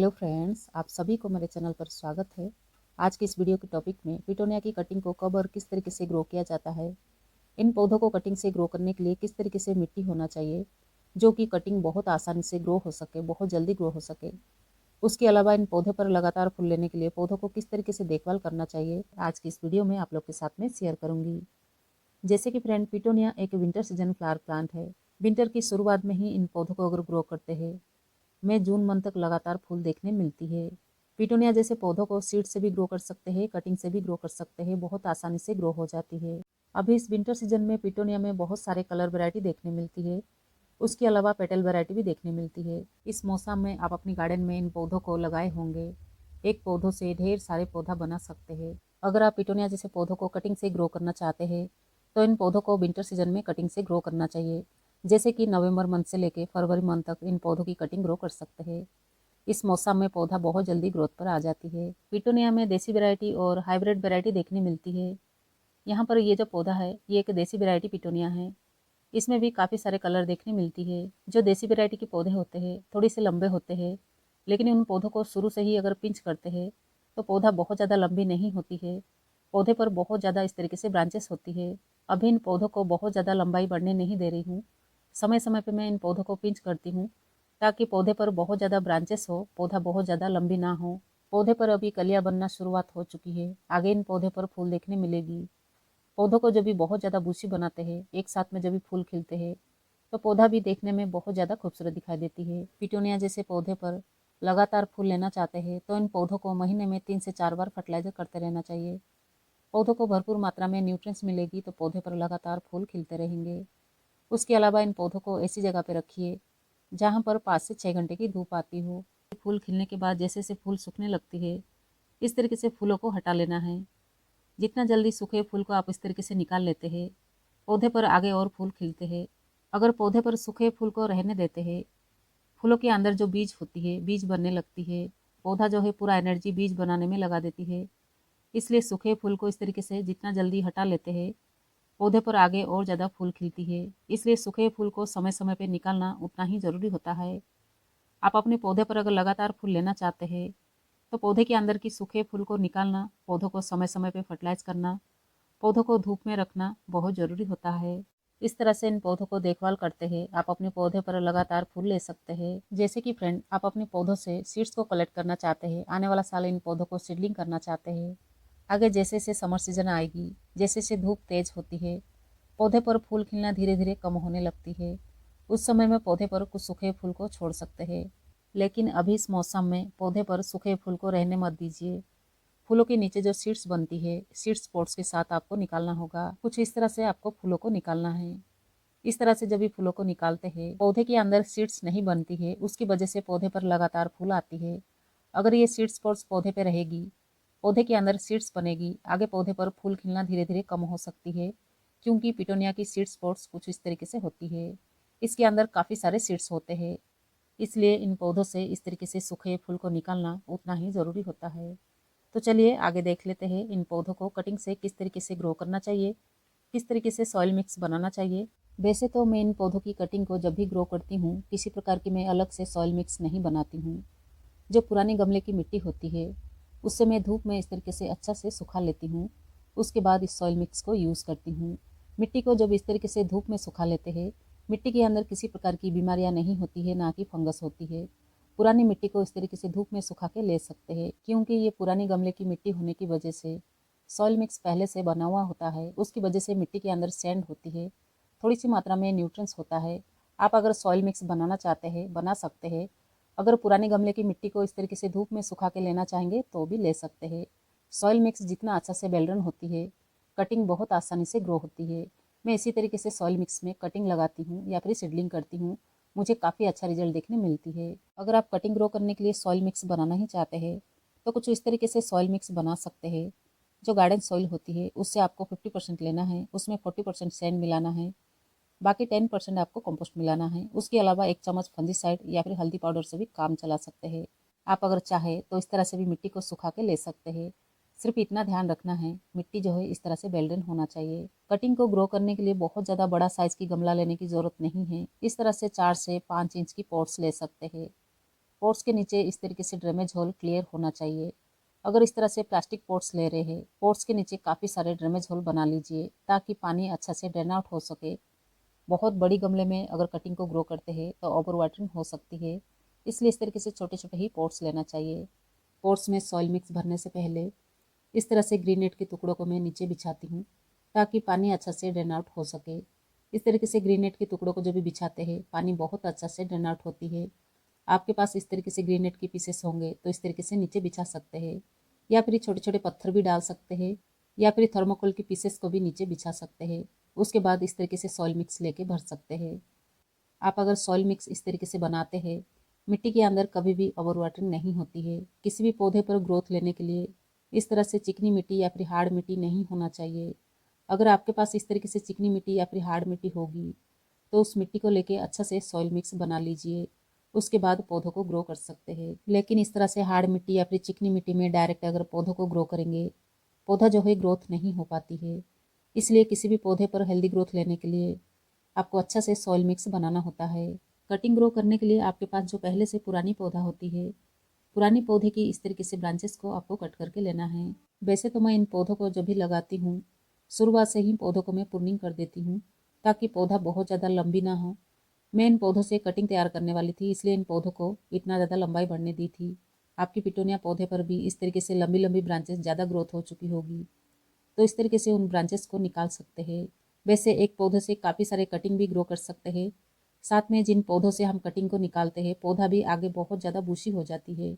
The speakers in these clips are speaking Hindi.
हेलो फ्रेंड्स, आप सभी को मेरे चैनल पर स्वागत है। आज की इस वीडियो के टॉपिक में पिटोनिया की कटिंग को कब और किस तरीके से ग्रो किया जाता है। इन पौधों को कटिंग से ग्रो करने के लिए किस तरीके से मिट्टी होना चाहिए जो कि कटिंग बहुत आसानी से ग्रो हो सके, बहुत जल्दी ग्रो हो सके। उसके अलावा इन पौधे पर लगातार फूल लेने के लिए पौधों को किस तरीके से देखभाल करना चाहिए, आज की इस वीडियो में आप लोग के साथ में शेयर करूंगी। जैसे कि फ्रेंड, पिटोनिया एक विंटर सीजन फ्लावर प्लांट है। विंटर की शुरुआत में ही इन पौधों को अगर ग्रो करते हैं, मई जून मंथ तक लगातार फूल देखने मिलती है। पिटोनिया जैसे पौधों को सीड से भी ग्रो कर सकते हैं, कटिंग से भी ग्रो कर सकते हैं, बहुत आसानी से ग्रो हो जाती है। अभी इस विंटर सीजन में पिटोनिया में बहुत सारे कलर वैरायटी देखने मिलती है। उसके अलावा पेटल वैरायटी भी देखने मिलती है। इस मौसम में आप अपनी गार्डन में इन पौधों को लगाए होंगे। एक पौधों से ढेर सारे पौधा बना सकते हैं। अगर आप पिटोनिया जैसे पौधों को कटिंग से ग्रो करना चाहते हैं तो इन पौधों को विंटर सीजन में कटिंग से ग्रो करना चाहिए। जैसे कि नवंबर मंथ से लेकर फरवरी मंथ तक इन पौधों की कटिंग ग्रो कर सकते हैं। इस मौसम में पौधा बहुत जल्दी ग्रोथ पर आ जाती है। पिटोनिया में देसी वैरायटी और हाइब्रिड वैरायटी देखने मिलती है। यहाँ पर ये जो पौधा है ये एक देसी वैरायटी पिटोनिया है। इसमें भी काफ़ी सारे कलर देखने मिलती है। जो देसी वैरायटी के पौधे होते हैं थोड़ी से लंबे होते हैं, लेकिन उन पौधों को शुरू से ही अगर पिंच करते हैं तो पौधा बहुत ज़्यादा लंबी नहीं होती है। पौधे पर बहुत ज़्यादा इस तरीके से ब्रांचेस होती है। अभी इन पौधों को बहुत ज़्यादा लंबाई बढ़ने नहीं दे रही हूँ। समय समय पर मैं इन पौधों को पिंच करती हूँ ताकि पौधे पर बहुत ज़्यादा ब्रांचेस हो, पौधा बहुत ज़्यादा लंबी ना हो। पौधे पर अभी कलियां बनना शुरुआत हो चुकी है। आगे इन पौधे पर फूल देखने मिलेगी। पौधों को जब भी बहुत ज़्यादा बूसी बनाते हैं, एक साथ में जब भी फूल खिलते हैं तो पौधा भी देखने में बहुत ज़्यादा खूबसूरत दिखाई देती है। पिटोनिया जैसे पौधे पर लगातार फूल लेना चाहते हैं तो इन पौधों को महीने में 3 से 4 बार फर्टिलाइजर करते रहना चाहिए। पौधों को भरपूर मात्रा में न्यूट्रिएंट्स मिलेगी तो पौधे पर लगातार फूल खिलते रहेंगे। उसके अलावा इन पौधों को ऐसी जगह पर रखिए जहाँ पर 5 से 6 घंटे की धूप आती हो। फूल खिलने के बाद जैसे जैसे फूल सूखने लगती है, इस तरीके से फूलों को हटा लेना है। जितना जल्दी सूखे फूल को आप इस तरीके से निकाल लेते हैं, पौधे पर आगे और फूल खिलते हैं। अगर पौधे पर सूखे फूल को रहने देते हैं, फूलों के अंदर जो बीज होती है, बीज बनने लगती है। पौधा जो है पूरा एनर्जी बीज बनाने में लगा देती है। इसलिए सूखे फूल को इस तरीके से जितना जल्दी हटा लेते हैं, पौधे पर आगे और ज़्यादा फूल खिलती है। इसलिए सूखे फूल को समय समय पर निकालना उतना ही ज़रूरी होता है। आप अपने पौधे पर अगर लगातार फूल लेना चाहते हैं तो पौधे के अंदर की सूखे फूल को निकालना, पौधों को समय समय पर फर्टिलाइज करना, पौधों को धूप में रखना बहुत ज़रूरी होता है। इस तरह से इन पौधों को देखभाल करते हैं आप अपने पौधे पर लगातार फूल ले सकते हैं। जैसे कि फ्रेंड, आप अपने पौधों से सीड्स को कलेक्ट करना चाहते हैं, आने वाला साल इन पौधों को सीडलिंग करना चाहते हैं। आगे जैसे जैसे समर सीजन आएगी, जैसे जैसे धूप तेज होती है, पौधे पर फूल खिलना धीरे धीरे कम होने लगती है। उस समय में पौधे पर कुछ सूखे फूल को छोड़ सकते हैं, लेकिन अभी इस मौसम में पौधे पर सूखे फूल को रहने मत दीजिए। फूलों के नीचे जो सीड्स बनती है, सीड्स स्पॉट्स के साथ आपको निकालना होगा। कुछ इस तरह से आपको फूलों को निकालना है। इस तरह से जब भी फूलों को निकालते हैं, पौधे के अंदर सीड्स नहीं बनती है, उसकी वजह से पौधे पर लगातार फूल आती है। अगर ये सीड्स स्पॉट्स पौधे पे रहेगी, पौधे के अंदर सीड्स बनेगी, आगे पौधे पर फूल खिलना धीरे धीरे कम हो सकती है, क्योंकि पिटोनिया की सीड स्पॉट्स कुछ इस तरीके से होती है। इसके अंदर काफ़ी सारे सीड्स होते हैं, इसलिए इन पौधों से इस तरीके से सूखे फूल को निकालना उतना ही ज़रूरी होता है। तो चलिए आगे देख लेते हैं इन पौधों को कटिंग से किस तरीके से ग्रो करना चाहिए, किस तरीके से सॉइल मिक्स बनाना चाहिए। वैसे तो मैं इन पौधों की कटिंग को जब भी ग्रो करती हूँ, किसी प्रकार की मैं अलग से सॉइल मिक्स नहीं बनाती हूँ। जो पुराने गमले की मिट्टी होती है उससे मैं धूप में इस तरीके से अच्छा से सुखा लेती हूँ। उसके बाद इस सॉइल मिक्स को यूज़ करती हूँ। मिट्टी को जब इस तरीके से धूप में सुखा लेते हैं, मिट्टी के अंदर किसी प्रकार की बीमारियाँ नहीं होती है, ना कि फंगस होती है। पुरानी मिट्टी को इस तरीके से धूप में सुखा के ले सकते हैं, क्योंकि ये पुरानी गमले की मिट्टी होने की वजह से सॉइल मिक्स पहले से बना हुआ होता है। उसकी वजह से मिट्टी के अंदर सैंड होती है, थोड़ी सी मात्रा में न्यूट्रिएंट्स होता है। आप अगर सॉइल मिक्स बनाना चाहते हैं, बना सकते हैं। अगर पुराने गमले की मिट्टी को इस तरीके से धूप में सुखा के लेना चाहेंगे तो भी ले सकते हैं। सॉइल मिक्स जितना अच्छा से बेलरन होती है, कटिंग बहुत आसानी से ग्रो होती है। मैं इसी तरीके से सॉइल मिक्स में कटिंग लगाती हूँ या फिर सीडलिंग करती हूँ, मुझे काफ़ी अच्छा रिजल्ट देखने मिलती है। अगर आप कटिंग ग्रो करने के लिए सॉइल मिक्स बनाना ही चाहते हैं तो कुछ इस तरीके से सॉइल मिक्स बना सकते हैं। जो गार्डन सॉइल होती है उससे आपको 50% लेना है, उसमें 40% सैंड मिलाना है, बाकी 10% आपको कंपोस्ट मिलाना है। उसके अलावा 1 चम्मच फंजीसाइड या फिर हल्दी पाउडर से भी काम चला सकते हैं। आप अगर चाहे तो इस तरह से भी मिट्टी को सुखा के ले सकते हैं। सिर्फ इतना ध्यान रखना है, मिट्टी जो है इस तरह से बेल्डन होना चाहिए। कटिंग को ग्रो करने के लिए बहुत ज़्यादा बड़ा साइज़ की गमला लेने की ज़रूरत नहीं है। इस तरह से 4 से 5 इंच की पॉट्स ले सकते हैं। पोट्स के नीचे इस तरीके से ड्रेनेज होल क्लियर होना चाहिए। अगर इस तरह से प्लास्टिक पोट्स ले रहे हैं, पोट्स के नीचे काफ़ी सारे ड्रेनेज होल बना लीजिए ताकि पानी अच्छा से ड्रेन आउट हो सके। बहुत बड़ी गमले में अगर कटिंग को ग्रो करते हैं तो ओवर वाटरिंग हो सकती है, इसलिए इस तरीके से छोटे छोटे ही पोट्स लेना चाहिए। पोट्स में सॉइल मिक्स भरने से पहले इस तरह से ग्रीन नेट के टुकड़ों को मैं नीचे बिछाती हूँ ताकि पानी अच्छा से ड्रेन आउट हो सके। इस तरीके से ग्रीन नेट के टुकड़ों को जब भी बिछाते हैं पानी बहुत अच्छा से ड्रेन आउट होती है। आपके पास इस तरीके से ग्रीन नेट के पीसेस होंगे तो इस तरीके से नीचे बिछा सकते हैं, या फिर छोटे छोटे पत्थर भी डाल सकते हैं, या फिर थर्मोकोल के पीसेस को भी नीचे बिछा सकते हैं। उसके बाद इस तरीके से सॉइल मिक्स लेके भर सकते हैं। आप अगर सॉइल मिक्स इस तरीके से बनाते हैं, मिट्टी के अंदर कभी भी ओवर वाटरिंग नहीं होती है। किसी भी पौधे पर ग्रोथ लेने के लिए इस तरह से चिकनी मिट्टी या फिर हार्ड मिट्टी नहीं होना चाहिए। अगर आपके पास इस तरीके से चिकनी मिट्टी या फिर हार्ड मिट्टी होगी तो उस मिट्टी को लेके अच्छा से सॉइल मिक्स बना लीजिए। उसके बाद पौधों को ग्रो कर सकते हैं। लेकिन इस तरह से हार्ड मिट्टी या फिर चिकनी मिट्टी में डायरेक्ट अगर पौधों को ग्रो करेंगे, पौधा जो है ग्रोथ नहीं हो पाती है। इसलिए किसी भी पौधे पर हेल्दी ग्रोथ लेने के लिए आपको अच्छा से सॉइल मिक्स बनाना होता है। कटिंग ग्रो करने के लिए आपके पास जो पहले से पुरानी पौधा होती है, पुरानी पौधे की इस तरीके से ब्रांचेस को आपको कट करके लेना है। वैसे तो मैं इन पौधों को जब भी लगाती हूँ, शुरुआत से ही पौधों को मैं प्रूनिंग कर देती हूँ ताकि पौधा बहुत ज़्यादा लंबी ना हो। मैं इन पौधों से कटिंग तैयार करने वाली थी, इसलिए इन पौधों को इतना ज़्यादा लंबाई बढ़ने दी थी। आपकी पिटोनिया पौधे पर भी इस तरीके से लंबी लंबी ब्रांचेस ज़्यादा ग्रोथ हो चुकी होगी, तो इस तरीके से उन ब्रांचेस को निकाल सकते हैं। वैसे एक पौधे से काफ़ी सारे कटिंग भी ग्रो कर सकते हैं। साथ में जिन पौधों से हम कटिंग को निकालते हैं, पौधा भी आगे बहुत ज़्यादा बूशी हो जाती है।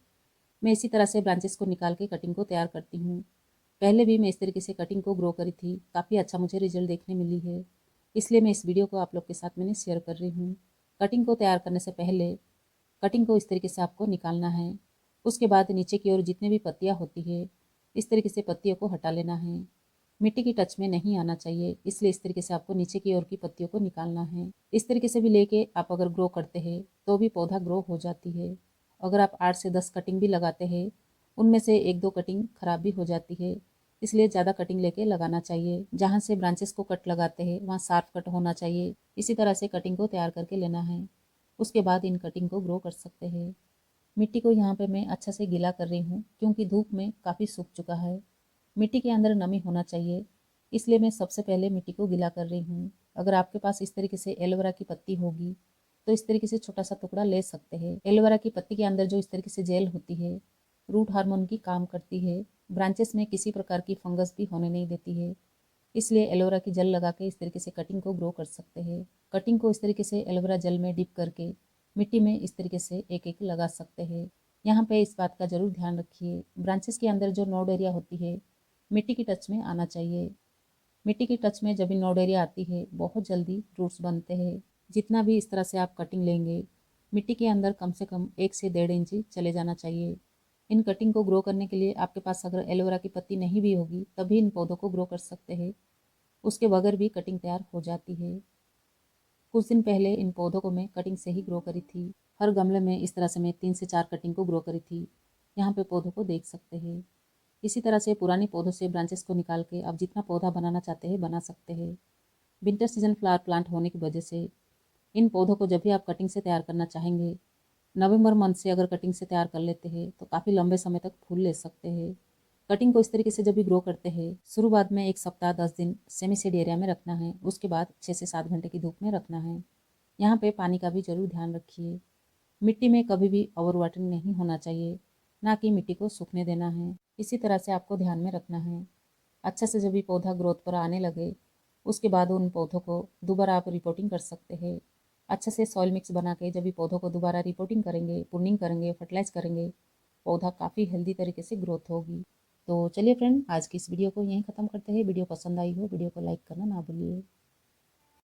मैं इसी तरह से ब्रांचेस को निकाल के कटिंग को तैयार करती हूँ। पहले भी मैं इस तरीके से कटिंग को ग्रो करी थी, काफ़ी अच्छा मुझे रिजल्ट देखने मिली है, इसलिए मैं इस वीडियो को आप लोग के साथ मैंने शेयर कर रही हूँ। कटिंग को तैयार करने से पहले कटिंग को इस तरीके से आपको निकालना है। उसके बाद नीचे की ओर जितने भी पत्तियाँ होती है, इस तरीके से पत्तियों को हटा लेना है। मिट्टी की टच में नहीं आना चाहिए, इसलिए इस तरीके से आपको नीचे की ओर की पत्तियों को निकालना है। इस तरीके से भी लेके आप अगर ग्रो करते हैं तो भी पौधा ग्रो हो जाती है। अगर आप 8 से 10 कटिंग भी लगाते हैं, उनमें से 1-2 कटिंग खराब भी हो जाती है, इसलिए ज़्यादा कटिंग लेके लगाना चाहिए। जहाँ से ब्रांचेस को कट लगाते हैं वहाँ शार्प कट होना चाहिए। इसी तरह से कटिंग को तैयार करके लेना है। उसके बाद इन कटिंग को ग्रो कर सकते हैं। मिट्टी को यहाँ पे मैं अच्छा से गीला कर रही हूँ क्योंकि धूप में काफ़ी सूख चुका है। मिट्टी के अंदर नमी होना चाहिए, इसलिए मैं सबसे पहले मिट्टी को गीला कर रही हूँ। अगर आपके पास इस तरीके से एलोवेरा की पत्ती होगी तो इस तरीके से छोटा सा टुकड़ा ले सकते हैं। एलोवेरा की पत्ती के अंदर जो इस तरीके से जेल होती है, रूट हार्मोन की काम करती है। ब्रांचेस में किसी प्रकार की फंगस भी होने नहीं देती है, इसलिए एलोवेरा की जल लगा के इस तरीके से कटिंग को ग्रो कर सकते हैं। कटिंग को इस तरीके से एलोवेरा जल में डिप करके मिट्टी में इस तरीके से एक एक लगा सकते हैं। यहाँ पे इस बात का जरूर ध्यान रखिए, ब्रांचेस के अंदर जो नोड एरिया होती है मिट्टी की टच में आना चाहिए। मिट्टी की टच में जब भी नोड एरिया आती है बहुत जल्दी रूट्स बनते हैं। जितना भी इस तरह से आप कटिंग लेंगे, मिट्टी के अंदर कम से कम 1 से 1.5 इंच चले जाना चाहिए। इन कटिंग को ग्रो करने के लिए आपके पास अगर एलोवेरा की पत्ती नहीं भी होगी तभी इन पौधों को ग्रो कर सकते हैं। उसके बगैर भी कटिंग तैयार हो जाती है। कुछ दिन पहले इन पौधों को मैं कटिंग से ही ग्रो करी थी। हर गमले में इस तरह से मैं 3 से 4 कटिंग को ग्रो करी थी। यहाँ पे पौधों को देख सकते हैं। इसी तरह से पुराने पौधों से ब्रांचेस को निकाल के आप जितना पौधा बनाना चाहते हैं बना सकते हैं। विंटर सीजन फ्लावर प्लांट होने की वजह से इन पौधों को जब भी आप कटिंग से तैयार करना चाहेंगे, नवंबर मंथ से अगर कटिंग से तैयार कर लेते हैं तो काफ़ी लंबे समय तक फूल ले सकते हैं। कटिंग को इस तरीके से जब भी ग्रो करते हैं, शुरुआत में 1 सप्ताह 10 दिन सेमी शेड एरिया में रखना है। उसके बाद 6 से 7 घंटे की धूप में रखना है। यहाँ पे पानी का भी जरूर ध्यान रखिए। मिट्टी में कभी भी ओवर वाटरिंग नहीं होना चाहिए, ना कि मिट्टी को सूखने देना है। इसी तरह से आपको ध्यान में रखना है। अच्छा से जब भी पौधा ग्रोथ पर आने लगे, उसके बाद उन पौधों को दोबारा आप रिपोर्टिंग कर सकते हैं। अच्छा से सॉइल मिक्स बना के जब भी पौधों को दोबारा रिपोर्टिंग करेंगे, प्रूनिंग करेंगे, फर्टिलाइज करेंगे, पौधा काफ़ी हेल्दी तरीके से ग्रोथ होगी। तो चलिए फ्रेंड, आज की इस वीडियो को यहीं ख़त्म करते हैं। वीडियो पसंद आई हो वीडियो को लाइक करना ना भूलिए।